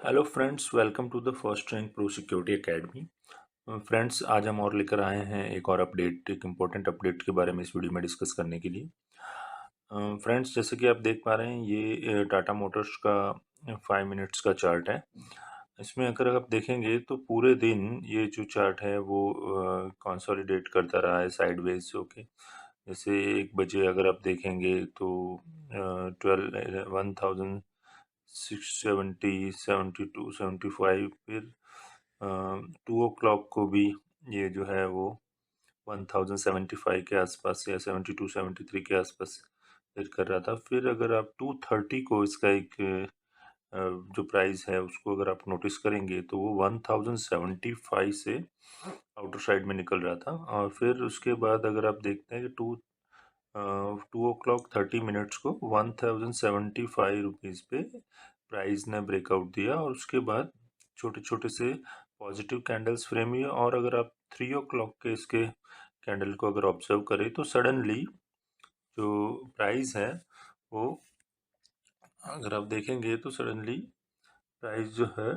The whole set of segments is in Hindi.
Hello friends, welcome to the first rank pro security academy. Friends, आज हम और लेकर आए हैं एक और अपडेट, एक इम्पोर्टेंट अपडेट के बारे में इस वीडियो में डिस्कस करने के लिए। फ्रेंड्स, जैसे कि आप देख पा रहे हैं, ये टाटा मोटर्स का 5 मिनट्स का चार्ट है। इसमें अगर आप देखेंगे तो पूरे दिन ये जो चार्ट है वो कंसोलिडेट करता रहा है साइडवेज होके। जैसे 1 बजे अगर आप देखेंगे तो 1670, 72, 75, फिर 2 o'clock को भी ये जो है वो 1075 के आसपास या 72, 73 के आसपास हिट कर रहा था। फिर अगर आप 230 को इसका एक जो प्राइस है उसको अगर आप नोटिस करेंगे तो वो 1075 से आउटर साइड में निकल रहा था। और फिर उसके बाद अगर आप देखते हैं कि 2 o'clock 30 मिनट्स को 1075 रुपीज़ पे प्राइस ने ब्रेकआउट दिया, और उसके बाद छोटे छोटे से पॉजिटिव कैंडल्स फ्रेम हुए। और अगर आप 3 o'clock के इसके कैंडल को अगर ऑब्जर्व करें तो सडनली जो प्राइस है वो, अगर आप देखेंगे तो सडनली प्राइस जो है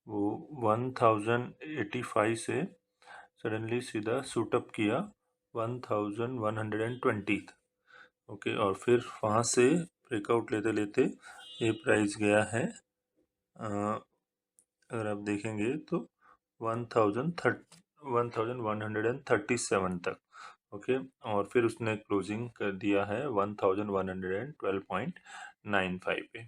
वो 1085 से सडनली सीधा शूट अप किया 1120। ओके, और फिर वहाँ से ब्रेकआउट लेते लेते ये प्राइस गया है, अगर आप देखेंगे तो 1137 तक। ओके, और फिर उसने क्लोजिंग कर दिया है 1112.95 पे।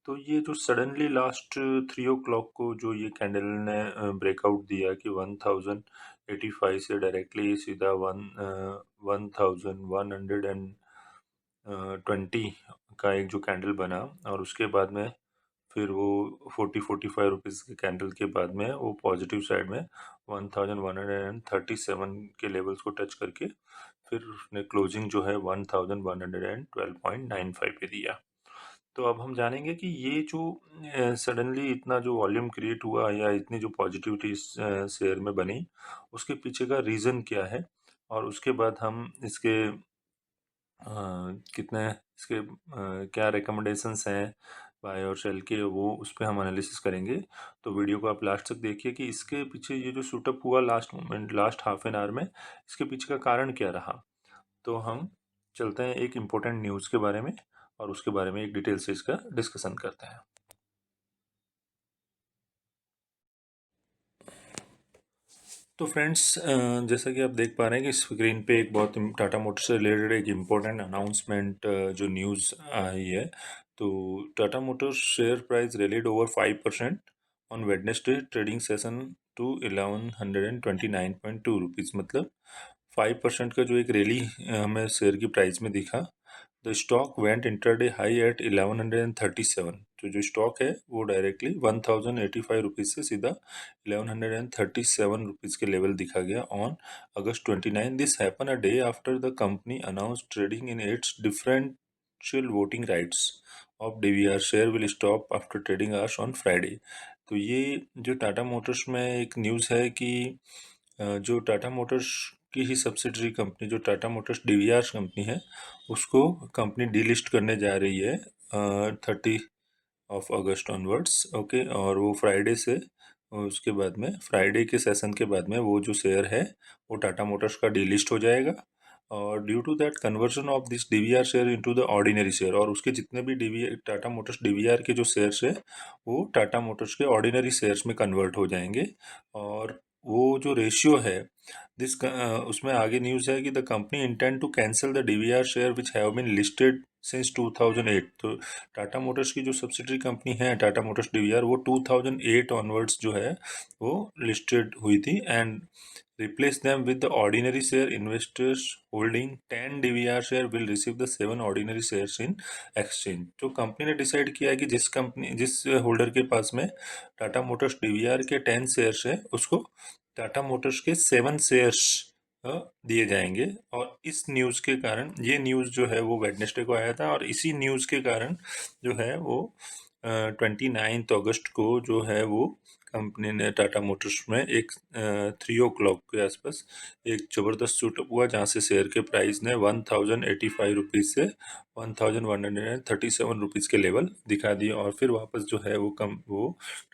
तो ये जो सडनली लास्ट 3 o'clock को जो ये कैंडल ने ब्रेकआउट दिया कि 1085 से डायरेक्टली सीधा 1120 का एक जो कैंडल बना, और उसके बाद में फिर वो 45 के कैंडल के बाद में वो पॉजिटिव साइड में 1137 के लेवल्स को टच करके फिर उसने क्लोजिंग जो है 1112.95 पे दिया। तो अब हम जानेंगे कि ये जो सडनली इतना जो वॉल्यूम क्रिएट हुआ या इतनी जो पॉजिटिविटी शेयर में बनी, उसके पीछे का रीज़न क्या है, और उसके बाद हम इसके कितने इसके क्या रिकमेंडेशंस हैं बाय और सेल के, वो उस पर हम एनालिसिस करेंगे। तो वीडियो को आप लास्ट तक देखिए कि इसके पीछे ये जो शूटअप हुआ last moment, last half an hour में, इसके पीछे का कारण क्या रहा। तो हम चलते हैं एक इम्पोर्टेंट न्यूज़ के बारे में, और उसके बारे में एक डिटेल से इसका डिस्कशन करते हैं। तो फ्रेंड्स, जैसा कि आप देख पा रहे हैं कि स्क्रीन पे एक बहुत टाटा मोटर्स से रिलेटेड एक इम्पोर्टेंट अनाउंसमेंट जो न्यूज़ आई है। तो Tata Motors share price rallied over 5% on Wednesday trading session to 1129.2 rupees. मतलब 5% का जो एक रैली हमें शेयर की प्राइस में दिखा। The stock went intraday high at 1137। तो जो स्टॉक है वो डायरेक्टली 1085 रुपीज़ से सीधा 1137 रुपीज़ के लेवल दिखा गया on August 29। This happen a day after the company announce trading in its differential voting rights of DVR share will stop after trading hours on Friday. तो ये जो टाटा मोटर्स में एक न्यूज़ है कि जो टाटा मोटर्स की ही सब्सिडरी कंपनी जो टाटा मोटर्स डीवीआर कंपनी है, उसको कंपनी डीलिस्ट करने जा रही है 30 अगस्त ऑनवर्ड्स। ओके, और वो फ्राइडे से, उसके बाद में फ्राइडे के सेशन के बाद में वो जो शेयर है वो टाटा मोटर्स का डीलिस्ट हो जाएगा। और due to that conversion of this DVR share into the ordinary share, और उसके जितने भी डीवीआर टाटा मोटर्स डीवीआर के जो शेयर्स है वो टाटा मोटर्स के ऑर्डिनरी शेयर्स में कन्वर्ट हो जाएंगे। और वो जो रेशियो है उसमें आगे न्यूज़ है कि the company intend to cancel the DVR share which have been listed since 2008। तो टाटा मोटर्स की जो सब्सिडरी कंपनी है टाटा मोटर्स डीवीआर, वो 2008 ऑनवर्ड्स जो है वो लिस्टेड हुई थी, and replace them with the ordinary share. Investors holding 10 DVR share will receive the 7 ordinary shares in exchange। तो कंपनी ने डिसाइड किया है कि जिस होल्डर के पास में टाटा मोटर्स डीवीआर के 10 शेयर्स है, उसको टाटा मोटर्स के 7 शेयर्स दिए जाएंगे। और इस न्यूज़ के कारण, ये न्यूज़ जो है वो वेडनेसडे को आया था, और इसी न्यूज़ के कारण जो है वो 29 अगस्त को जो है वो कंपनी ने टाटा मोटर्स में एक 3 o'clock के आसपास एक ज़बरदस्त शूटअप हुआ, जहाँ से शेयर के प्राइस ने 1085 रुपीज़ से 1137 रुपीज़ के लेवल दिखा दिए, और फिर वापस जो है वो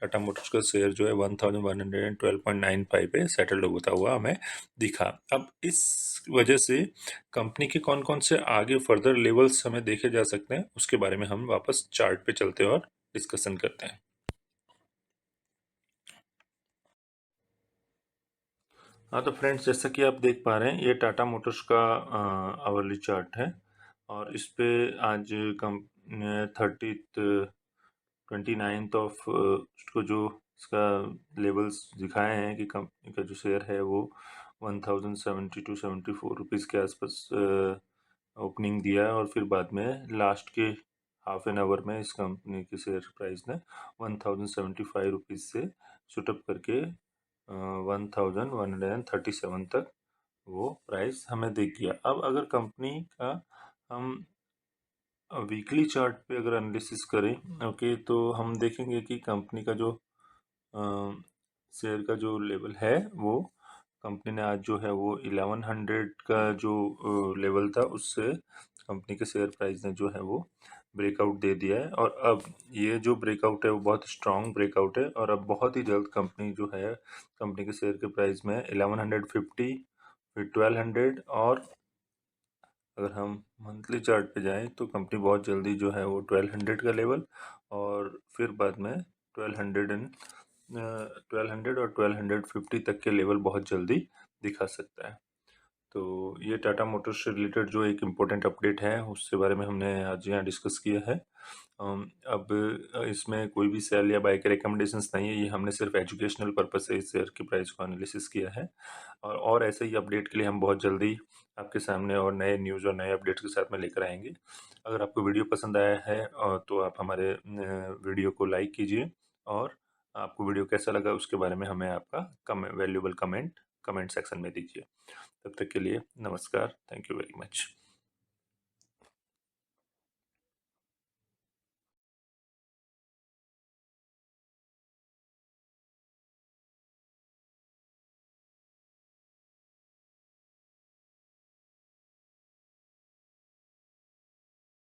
टाटा मोटर्स का शेयर जो है 1112.95 पे सेटल्ड होता हुआ हमें दिखा। अब इस वजह से कंपनी के कौन कौन से आगे फर्दर लेवल्स हमें देखे जा सकते हैं, उसके बारे में हम वापस चार्ट पे चलते हैं और डिस्कशन करते हैं। हाँ तो फ्रेंड्स, जैसा कि आप देख पा रहे हैं, ये टाटा मोटर्स का आवरली चार्ट है, और इस पे आज कम 29th ऑफ को जो इसका लेवल्स दिखाए हैं कि कंपनी का जो शेयर है वो 1072-74 रुपीज़ के आसपास ओपनिंग दिया है, और फिर बाद में लास्ट के हाफ एन आवर में इस कंपनी के शेयर प्राइस ने 1075 रुपीज़ से शूटअप करके 1137 तक वो प्राइस हमें दिख गया। अब अगर कंपनी का हम वीकली चार्ट पे अगर एनालिसिस करें, ओके, तो हम देखेंगे कि कंपनी का जो शेयर का जो लेवल है वो कंपनी ने आज जो है वो 1100 का जो लेवल था उससे कंपनी के शेयर प्राइस ने जो है वो ब्रेकआउट दे दिया है, और अब ये जो ब्रेकआउट है वो बहुत स्ट्रॉन्ग ब्रेकआउट है, और अब बहुत ही जल्द कंपनी जो है कंपनी के शेयर के प्राइस में 1150, फिर 1200, और अगर हम मंथली चार्ट पे जाएं तो कंपनी बहुत जल्दी जो है वो 1200 का लेवल, और फिर बाद में 1200 और 1250 तक के लेवल बहुत जल्दी दिखा सकता है। तो ये टाटा मोटर्स से रिलेटेड जो एक इम्पोर्टेंट अपडेट है उसके बारे में हमने आज यहाँ डिस्कस किया है। अब इसमें कोई भी सेल या बाय के रिकमेंडेशंस नहीं है, ये हमने सिर्फ एजुकेशनल पर्पस से इस शेयर की प्राइस को एनालिसिस किया है, और ऐसे ही अपडेट के लिए हम बहुत जल्दी आपके सामने और नए न्यूज़ और नए अपडेट्स के साथ में लेकर आएंगे। अगर आपको वीडियो पसंद आया है तो आप हमारे वीडियो को लाइक कीजिए, और आपको वीडियो कैसा लगा उसके बारे में हमें आपका वैल्यूएबल कमेंट सेक्शन में दीजिए। तब तक के लिए नमस्कार, थैंक यू वेरी मच।